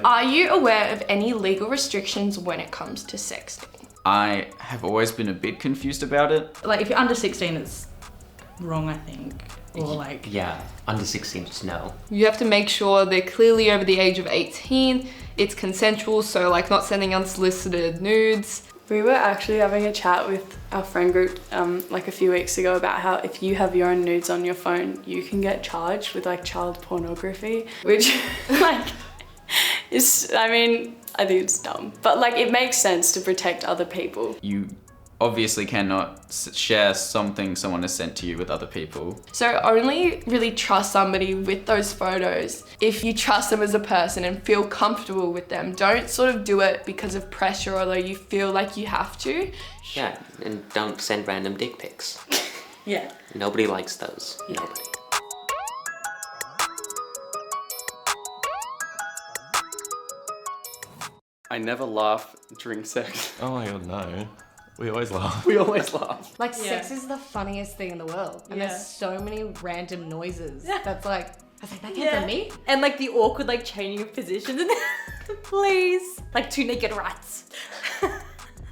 Are you aware of any legal restrictions when it comes to sexting? I have always been a bit confused about it. Like, if you're under 16, it's wrong, I think. Or like... Yeah, under 16, just no. You have to make sure they're clearly over the age of 18. It's consensual, so like not sending unsolicited nudes. We were actually having a chat with our friend group like a few weeks ago about how if you have your own nudes on your phone, you can get charged with like child pornography, which like is, I mean, I think it's dumb, but like it makes sense to protect other people. You obviously cannot share something someone has sent to you with other people. So only really trust somebody with those photos if you trust them as a person and feel comfortable with them. Don't sort of do it because of pressure, although you feel like you have to. Yeah, and don't send random dick pics. Yeah. Nobody likes those. Yeah. Nobody. I never laugh during sex. Oh my god, no. We always laugh. We always laugh. Like, sex is the funniest thing in the world. And there's so many random noises that's like, I was like, that came from me? And like the awkward like changing of positions and please. Like two naked rats.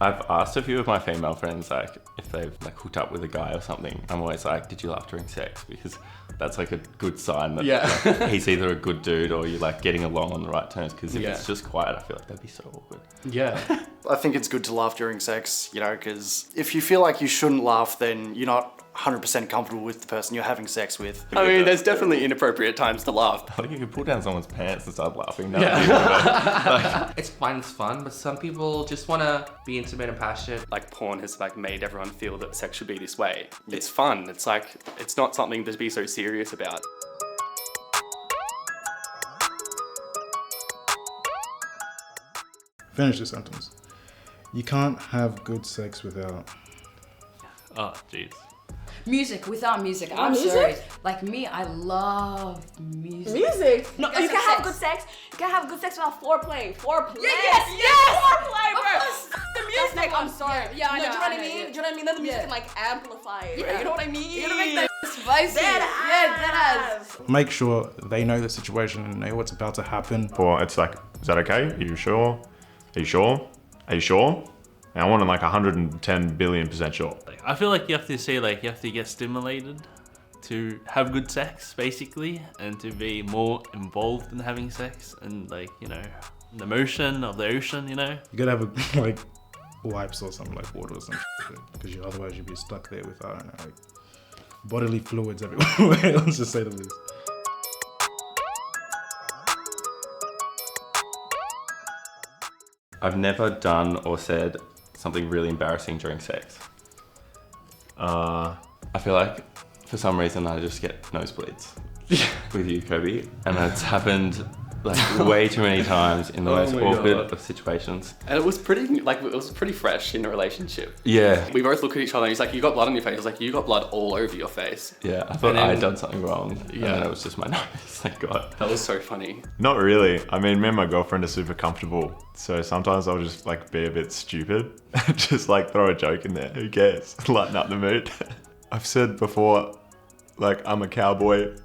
I've asked a few of my female friends, like, if they've like hooked up with a guy or something. I'm always like, did you laugh during sex? Because that's like a good sign that like, he's either a good dude or you're like getting along on the right terms. Because if it's just quiet, I feel like that'd be so awkward. Yeah. I think it's good to laugh during sex, you know, because if you feel like you shouldn't laugh, then you're not 100% comfortable with the person you're having sex with. I mean, there's definitely inappropriate times to laugh. I think you could pull down someone's pants and start laughing. No, It's fun, but some people just want to be intimate and passionate. Like porn has like made everyone feel that sex should be this way. It's fun. It's like, it's not something to be so serious about. Finish the sentence. You can't have good sex without... Oh, jeez. Music, without music. I'm sorry. Like me, I love music. Music? No, you can have good sex. You can have good sex without foreplay. Foreplay. Yes! Foreplay, bro. The music. I'm sorry. Yeah, I know. Do you know what I mean? Do you know what I mean? Then the music can like amplify it. Yeah. You know what I mean? You're gonna make that spicy. That ass. Make sure they know the situation and know what's about to happen. Or it's like, is that okay? Are you sure? Are you sure? Are you sure? And I want like 110 billion% sure. I feel like you have to say like you have to get stimulated to have good sex basically, and to be more involved in having sex and like, you know, the motion of the ocean, you know. You gotta have a, like wipes or something, like water or something, because otherwise you'd be stuck there with, I don't know, like bodily fluids everywhere. Let's just say the least. I've never done or said something really embarrassing during sex. I feel like for some reason I just get nosebleeds with you, Kobe, and it's happened like way too many times in the most awkward of situations. And it was pretty fresh in the relationship. Yeah. We both look at each other and he's like, you got blood on your face. I was like, you got blood all over your face. Yeah, I thought I had done something wrong. And then it was just my nose, thank God. That was so funny. Not really. I mean, me and my girlfriend are super comfortable. So sometimes I'll just like be a bit stupid. Just like throw a joke in there. Who cares? Lighten up the mood. I've said before, like, I'm a cowboy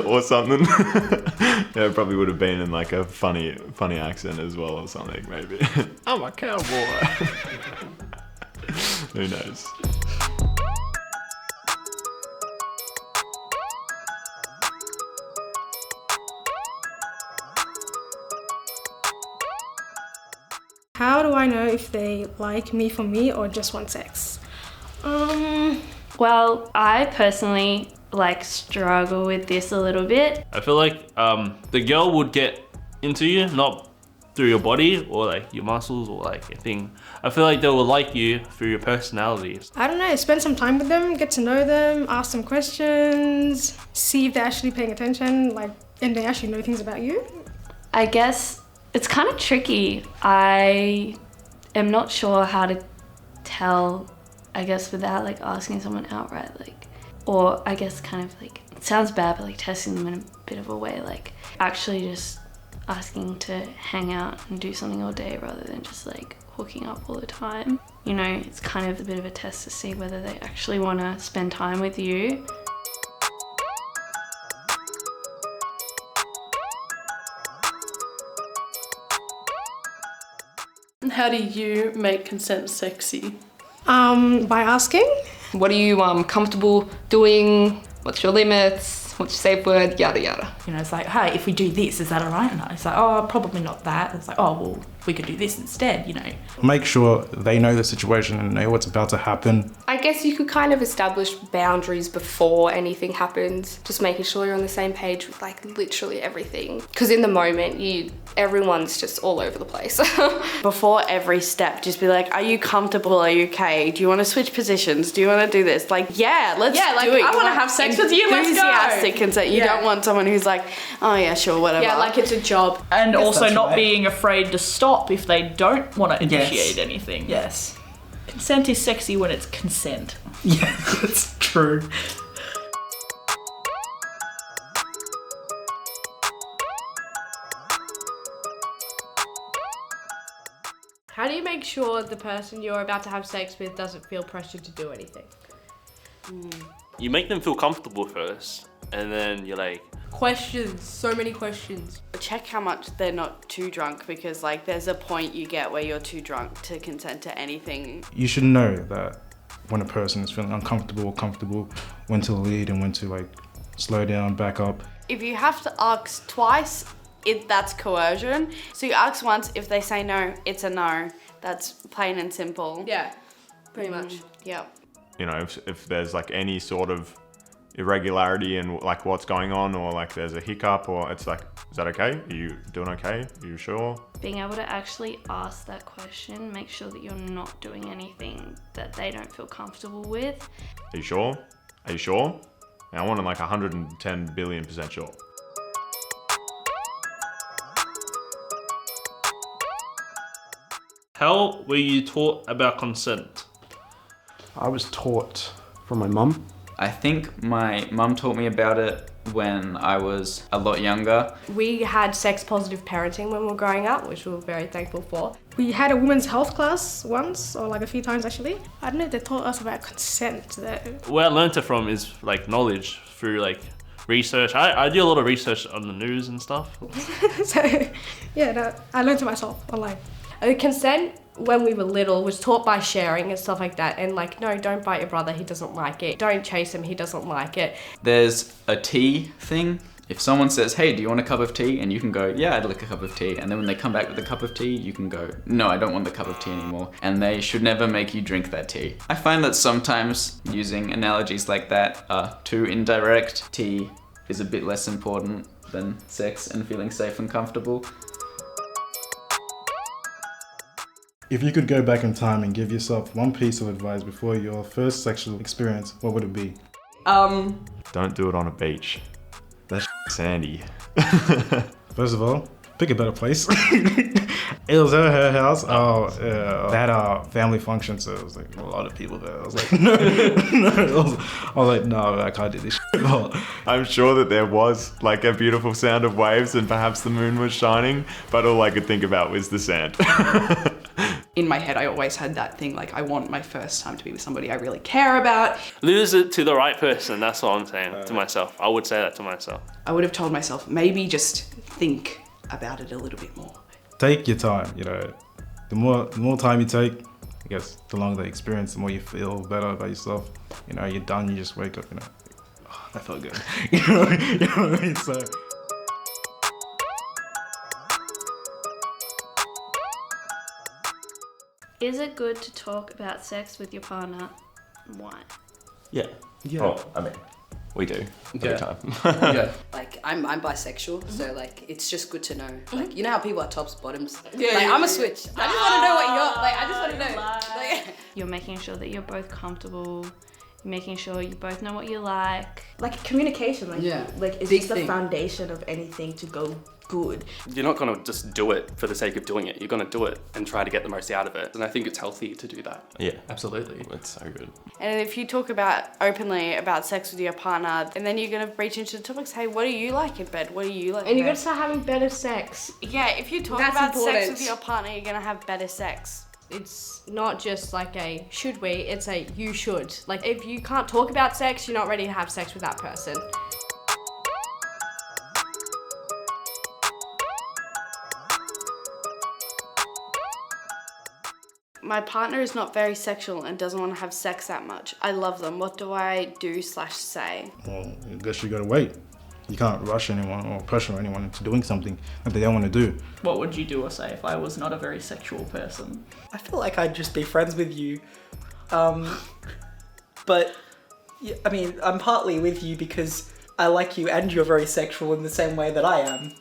or something. Yeah, it probably would have been in like a funny accent as well or something, maybe. I'm a cowboy. Who knows? How do I know if they like me for me or just want sex? Well, I personally like struggle with this a little bit. I feel like the girl would get into you, not through your body or like your muscles or like a thing. I feel like they will like you through your personality. I don't know, spend some time with them, get to know them, ask them questions, see if they're actually paying attention, like, and they actually know things about you. I guess it's kind of tricky. I am not sure how to tell, I guess, without like asking someone outright, like, or I guess kind of like, it sounds bad, but like testing them in a bit of a way, like actually just asking to hang out and do something all day rather than just like hooking up all the time. You know, it's kind of a bit of a test to see whether they actually want to spend time with you. And how do you make consent sexy? By asking. What are you comfortable doing? What's your limits? What's your safe word? Yada yada. You know, it's like, hey, if we do this, is that all right? And it's like, oh, probably not that. It's like, oh, well, we could do this instead, you know. Make sure they know the situation and know what's about to happen. I guess you could kind of establish boundaries before anything happens. Just making sure you're on the same page with like literally everything. Because in the moment, everyone's just all over the place. Before every step, just be like, are you comfortable? Are you okay? Do you want to switch positions? Do you want to do this? Like, yeah, let's do it. I want to have sex with you, let's go. Enthusiastic consent. You don't want someone who's like, oh yeah, sure, whatever. Yeah, like it's a job. And also that's not right. being afraid to stop if they don't want to initiate anything. Yes. Consent is sexy when it's consent. Yeah, that's true. How do you make sure the person you're about to have sex with doesn't feel pressured to do anything? You make them feel comfortable first, and then you're like, Questions, so many questions. Check how much they're not too drunk, because like there's a point you get where you're too drunk to consent to anything. You should know that when a person is feeling uncomfortable or comfortable, when to lead and when to like slow down, back up. If you have to ask twice, that's coercion. So you ask once, if they say no, it's a no. That's plain and simple. Yeah, pretty much. Yeah. You know, if there's like any sort of irregularity in like what's going on, or like there's a hiccup, or it's like, is that okay? Are you doing okay? Are you sure? Being able to actually ask that question, make sure that you're not doing anything that they don't feel comfortable with. Are you sure? Are you sure? I want to like 110 billion% sure. how were you taught about consent? I was taught from my mum. I think my mum taught me about it when I was a lot younger. We had sex positive parenting when we were growing up, which we were very thankful for. We had a women's health class once, or like a few times actually. I don't know if they taught us about consent though. Where I learned it from is like knowledge through like research. I do a lot of research on the news and stuff. So yeah, no, I learned it myself online. Consent when we were little was taught by sharing and stuff like that, and like, no, don't bite your brother, he doesn't like it. Don't chase him, he doesn't like it. There's a tea thing. If someone says, hey, do you want a cup of tea? And you can go, yeah, I'd like a cup of tea. And then when they come back with a cup of tea, you can go, no, I don't want the cup of tea anymore. And they should never make you drink that tea. I find that sometimes using analogies like that are too indirect. Tea is a bit less important than sex and feeling safe and comfortable. If you could go back in time and give yourself one piece of advice before your first sexual experience, what would it be? Don't do it on a beach. That's sandy. First of all, pick a better place. It was at her house. They had a family function, so it was like a lot of people there. I was like, no. I was like, no, I can't do this shit. I'm sure that there was like a beautiful sound of waves and perhaps the moon was shining, but all I could think about was the sand. In my head, I always had that thing, like, I want my first time to be with somebody I really care about. Lose it to the right person, that's what I'm saying to myself. I would say that to myself. I would have told myself, maybe just think about it a little bit more. Take your time, you know. The more time you take, I guess the longer the experience, the more you feel better about yourself. You know, you're done, you just wake up, you know, oh, that felt good. you know what I mean? So. Is it good to talk about sex with your partner? Why? Yeah. Oh, I mean, we do every time. Yeah. Like I'm bisexual, so like it's just good to know. Like you know how people are tops, bottoms. Yeah, like yeah, I'm yeah. a switch. I just want to know what you're like. I just want to know. Like You're making sure that you're both comfortable. You're making sure you both know what you like. Like communication, like Yeah. like it's Big just the thing. foundation of anything to go good. You're not going to just do it for the sake of doing it. You're going to do it and try to get the most out of it. And I think it's healthy to do that. Yeah, absolutely. It's so good. And if you talk about openly about sex with your partner, and then you're gonna reach into the topics, hey, what do you like in bed? What do you like? And in you're bed? gonna start having better sex. Yeah, if you talk That's about sex important. with your partner, you're gonna have better sex. It's not just like a should we, it's a you should. Like if you can't talk about sex, you're not ready to have sex with that person. My partner is not very sexual and doesn't want to have sex that much. I love them. What do I do/say? Well, I guess you gotta wait. You can't rush anyone or pressure anyone into doing something that they don't want to do. What would you do or say if I was not a very sexual person? I feel like I'd just be friends with you. But, yeah, I mean, I'm partly with you because I like you and you're very sexual in the same way that I am.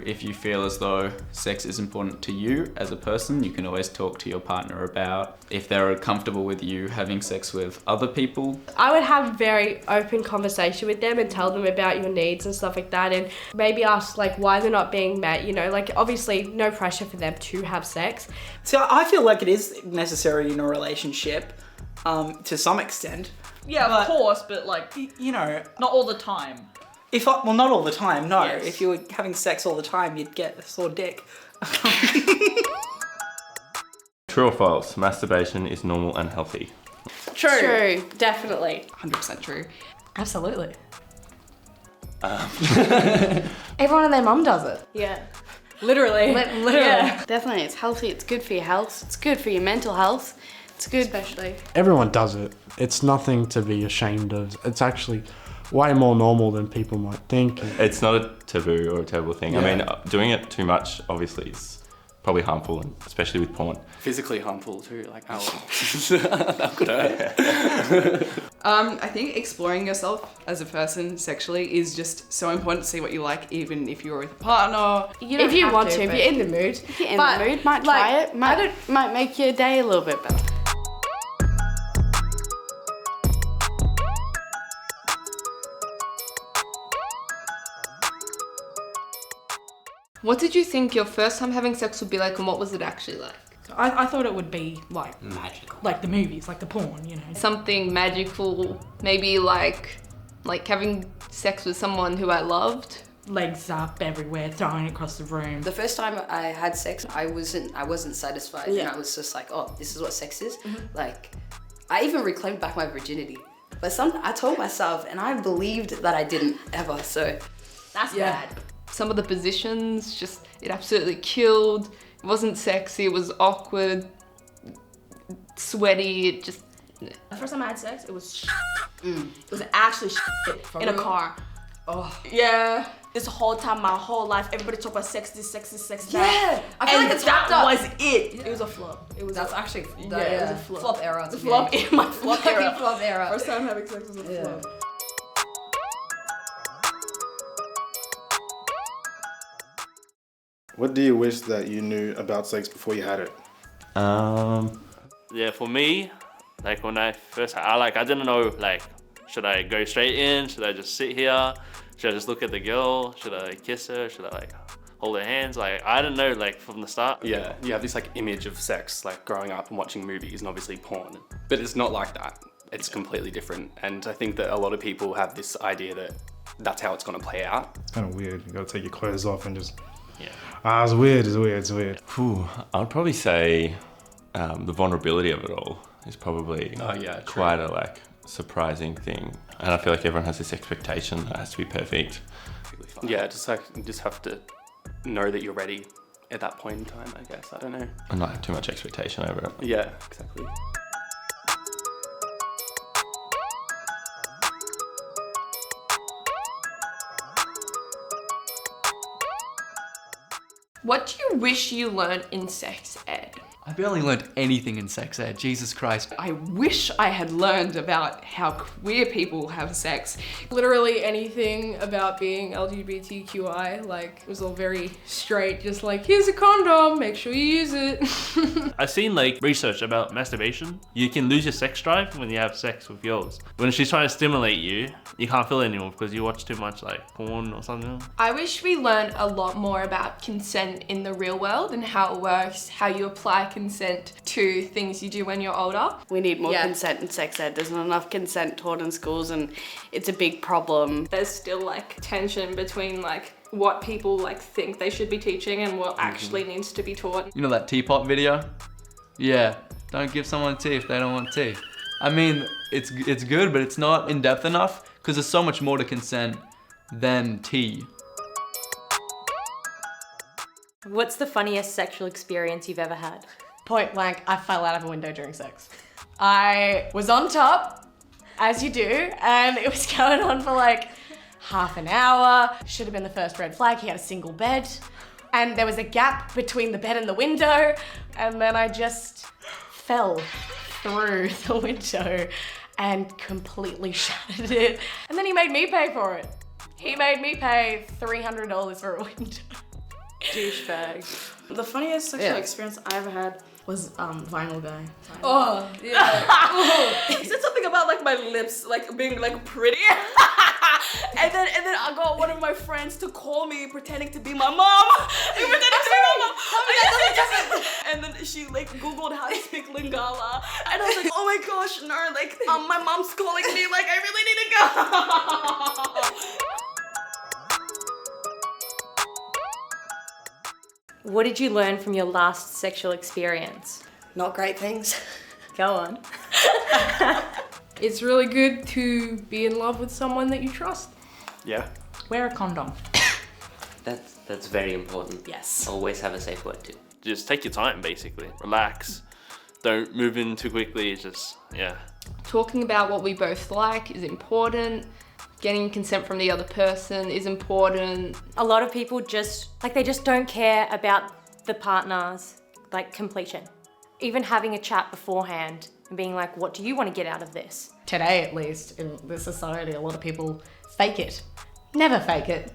If you feel as though sex is important to you as a person, you can always talk to your partner about if they're comfortable with you having sex with other people. I would have a very open conversation with them and tell them about your needs and stuff like that, and maybe ask like why they're not being met, you know, like obviously no pressure for them to have sex. So I feel like it is necessary in a relationship, to some extent. Yeah, of course, but like, you know, not all the time. Well, not all the time, no. Yes. If you were having sex all the time, you'd get a sore dick. True or false? Masturbation is normal and healthy. True. Definitely. 100% true. Absolutely. Everyone and their mum does it. Yeah. Literally. Literally. Yeah, definitely. It's healthy. It's good for your health. It's good for your mental health. It's good. Especially. Everyone does it. It's nothing to be ashamed of. It's actually way more normal than people might think. It's not a taboo or a terrible thing. Yeah. I mean, doing it too much obviously is probably harmful, and especially with porn. Physically harmful too, like ow. That could hurt. I think exploring yourself as a person sexually is just so important to see what you like, even if you're with a partner. If you want to, if you're in the mood. If you're in the mood, might try it. Might make your day a little bit better. What did you think your first time having sex would be like, and what was it actually like? I thought it would be like magical, like the movies, like the porn, you know. Something magical, maybe like having sex with someone who I loved. Legs up everywhere, throwing across the room. The first time I had sex, I wasn't satisfied, and I was just like, oh, this is what sex is. Like, I even reclaimed back my virginity, but I told myself, and I believed that I didn't ever. So That's bad. Some of the positions, just, it absolutely killed. It wasn't sexy, it was awkward, sweaty, it just... The first time I had sex, it was It was actually in a car. Oh. Yeah. This whole time, my whole life, everybody talk about sex this, sex that. Yeah. I feel like it's wrapped up. was it. Yeah. It was a flop. That's actually it was a flop. Flop era. The flop in my flop era. Flop era. First time having sex was a flop. What do you wish that you knew about sex before you had it? Yeah, for me, like when I first, I didn't know, like, should I go straight in? Should I just sit here? Should I just look at the girl? Should I kiss her? Should I like hold her hands? Like, I didn't know, like, from the start. Yeah, you have this like image of sex, like growing up and watching movies and obviously porn, but it's not like that. It's completely different. And I think that a lot of people have this idea that that's how it's gonna play out. It's kind of weird. You gotta take your clothes off and just... it's weird. Whew, I'd probably say the vulnerability of it all is probably quite a like surprising thing, and I feel like everyone has this expectation that it has to be perfect. Yeah, you just have to know that you're ready at that point in time, I guess. I don't know. And not have too much expectation over it. Yeah, exactly. What do you wish you learned in sex ed? I barely learned anything in sex ed, Jesus Christ. I wish I had learned about how queer people have sex. Literally anything about being LGBTQI, like, it was all very straight, just like, here's a condom, make sure you use it. I've seen like research about masturbation. You can lose your sex drive when you have sex with girls. When she's trying to stimulate you, you can't feel it anymore because you watch too much like porn or something. I wish we learned a lot more about consent in the real world and how it works, how you apply consent to things you do when you're older. We need more consent in sex ed. There's not enough consent taught in schools and it's a big problem. There's still like tension between like what people like think they should be teaching and what actually needs to be taught. You know that teapot video? Yeah, don't give someone tea if they don't want tea. I mean, it's good, but it's not in depth enough because there's so much more to consent than tea. What's the funniest sexual experience you've ever had? Point blank, I fell out of a window during sex. I was on top, as you do, and it was going on for like half an hour. Should have been the first red flag. He had a single bed, and there was a gap between the bed and the window, and then I just fell through the window and completely shattered it. And then he made me pay for it. He made me pay $300 for a window. Douchebag. The funniest sexual experience I ever had was vinyl guy. Oh, yeah. He said something about like my lips like being like pretty. and then I got one of my friends to call me pretending to be my mom. He pretended to be my mom. And then she like Googled how to speak Lingala. And I was like, oh my gosh, no, like my mom's calling me, like I really need to go. What did you learn from your last sexual experience? Not great things. Go on. It's really good to be in love with someone that you trust. Yeah. Wear a condom. That's very important. Yes. Always have a safe word too. Just take your time, basically. Relax. Don't move in too quickly. Just, yeah. Talking about what we both like is important. Getting consent from the other person is important. A lot of people just, like, they just don't care about the partner's, like, completion. Even having a chat beforehand and being like, what do you want to get out of this? Today, at least, in this society, a lot of people fake it. Never fake it.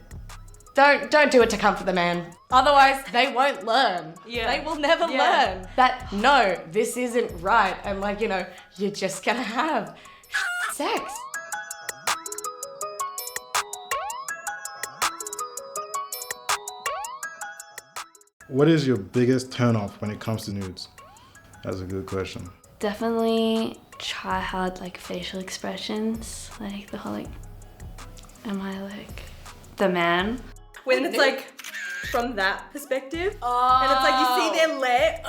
Don't do it to comfort the man. Otherwise, they won't learn. Yeah. They will never learn that, no, this isn't right. And like, you know, you're just gonna have sex. What is your biggest turnoff when it comes to nudes? That's a good question. Definitely try hard, like, facial expressions. Like, the whole, like, am I, like, the man? When it's like from that perspective, and it's like you see their leg,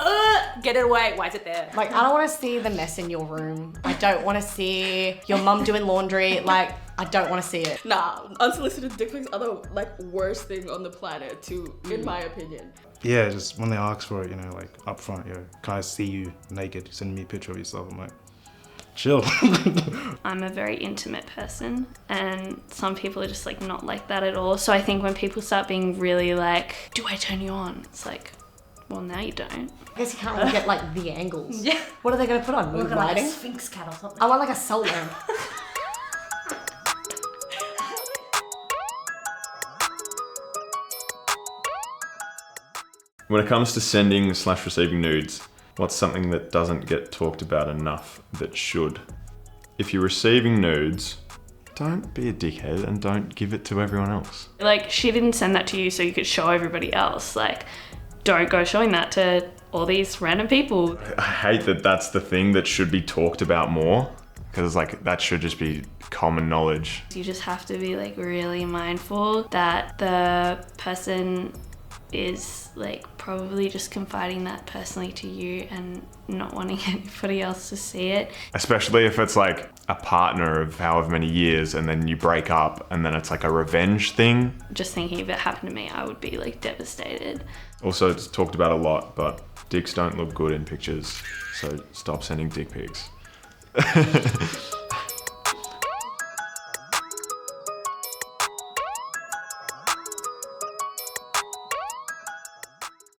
get it away, why is it there? Like, I don't want to see the mess in your room. I don't want to see your mum doing laundry. Like, I don't want to see it. Nah, unsolicited dick pics are the like worst thing on the planet too, in my opinion. Yeah, just when they ask for it, you know, like up front, yo, can I see you naked? Send me a picture of yourself. I'm like, chill. I'm a very intimate person, and some people are just like not like that at all. So I think when people start being really like, do I turn you on? It's like, well, now you don't. I guess you can't really get like the angles. Yeah. What are they going to put on? Mood Like lighting? a Sphinx cat or something. I want like a soul lamp. When it comes to sending / receiving nudes, what's something that doesn't get talked about enough that should? If you're receiving nudes, don't be a dickhead and don't give it to everyone else. Like, she didn't send that to you so you could show everybody else. Like, don't go showing that to all these random people. I hate that that's the thing that should be talked about more, because like that should just be common knowledge. You just have to be like really mindful that the person is like probably just confiding that personally to you and not wanting anybody else to see it. Especially if it's like a partner of however many years and then you break up and then it's like a revenge thing. Just thinking if it happened to me, I would be like devastated. Also, it's talked about a lot, but dicks don't look good in pictures, so stop sending dick pics.